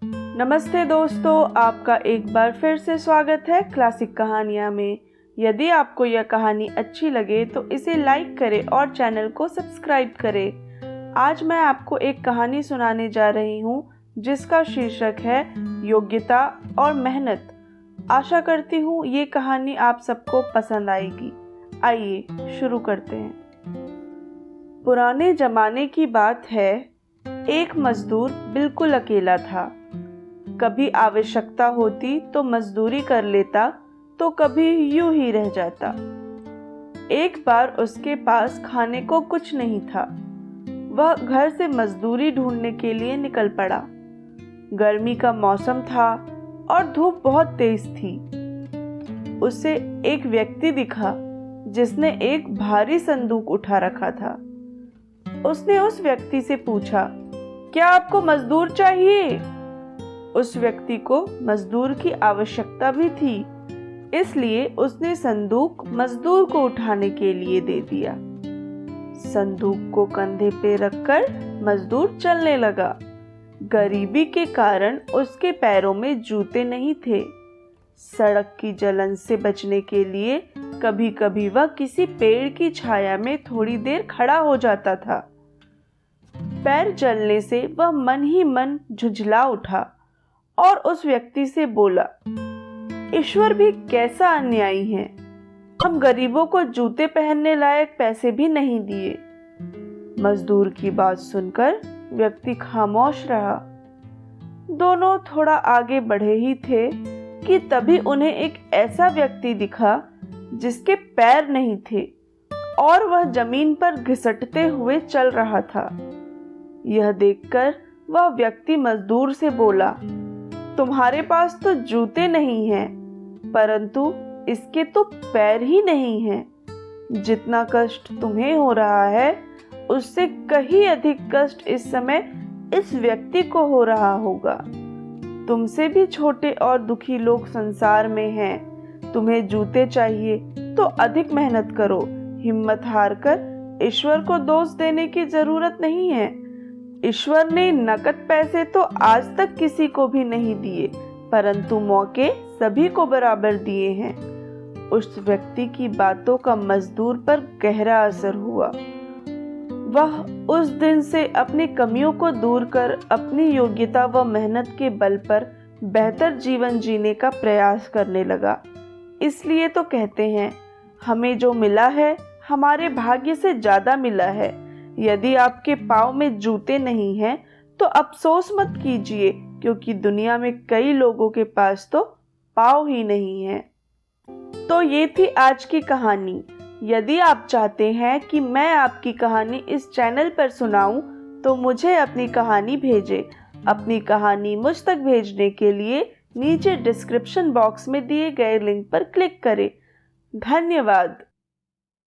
नमस्ते दोस्तों, आपका एक बार फिर से स्वागत है क्लासिक कहानियाँ में। यदि आपको यह कहानी अच्छी लगे तो इसे लाइक करें और चैनल को सब्सक्राइब करें। आज मैं आपको एक कहानी सुनाने जा रही हूँ जिसका शीर्षक है योग्यता और मेहनत। आशा करती हूँ ये कहानी आप सबको पसंद आएगी। आइए शुरू करते हैं। पुराने जमाने की बात है, एक मजदूर बिल्कुल अकेला था। कभी आवश्यकता होती तो मजदूरी कर लेता, तो कभी यूं ही रह जाता। एक बार उसके पास खाने को कुछ नहीं था। वह घर से मजदूरी ढूंढने के लिए निकल पड़ा। गर्मी का मौसम था और धूप बहुत तेज थी। उसे एक व्यक्ति दिखा जिसने एक भारी संदूक उठा रखा था। उसने उस व्यक्ति से पूछा, क्या आपको मजदूर चाहिए? उस व्यक्ति को मजदूर की आवश्यकता भी थी, इसलिए उसने संदूक मजदूर को उठाने के लिए दे दिया। संदूक को कंधे पे रखकर मजदूर चलने लगा। गरीबी के कारण उसके पैरों में जूते नहीं थे। सड़क की जलन से बचने के लिए कभी कभी वह किसी पेड़ की छाया में थोड़ी देर खड़ा हो जाता था। पैर जलने से वह मन ही मन झुंझला उठा और उस व्यक्ति से बोला, ईश्वर भी कैसा अन्यायी है, हम गरीबों को जूते पहनने लायक पैसे भी नहीं दिए। मजदूर की बात सुनकर व्यक्ति खामोश रहा। दोनों थोड़ा आगे बढ़े ही थे कि तभी उन्हें एक ऐसा व्यक्ति दिखा जिसके पैर नहीं थे और वह जमीन पर घिसटते हुए चल रहा था। यह देखकर वह व्यक्ति मजदूर से बोला, तुम्हारे पास तो जूते नहीं हैं, परंतु इसके तो पैर ही नहीं हैं। जितना कष्ट तुम्हें हो रहा है उससे कहीं अधिक कष्ट इस समय इस व्यक्ति को हो रहा होगा। तुमसे भी छोटे और दुखी लोग संसार में हैं। तुम्हें जूते चाहिए तो अधिक मेहनत करो। हिम्मत हारकर ईश्वर को दोष देने की जरूरत नहीं है। ईश्वर ने नकद पैसे तो आज तक किसी को भी नहीं दिए, परंतु मौके सभी को बराबर दिए हैं। उस व्यक्ति की बातों का मजदूर पर गहरा असर हुआ। वह उस दिन से अपनी कमियों को दूर कर अपनी योग्यता व मेहनत के बल पर बेहतर जीवन जीने का प्रयास करने लगा। इसलिए तो कहते हैं, हमें जो मिला है हमारे भाग्य से ज्यादा मिला है। यदि आपके पाँव में जूते नहीं हैं तो अफसोस मत कीजिए, क्योंकि दुनिया में कई लोगों के पास तो पाँव ही नहीं है। तो ये थी आज की कहानी। यदि आप चाहते हैं कि मैं आपकी कहानी इस चैनल पर सुनाऊं तो मुझे अपनी कहानी भेजें। अपनी कहानी मुझ तक भेजने के लिए नीचे डिस्क्रिप्शन बॉक्स में दिए गए लिंक पर क्लिक करें। धन्यवाद।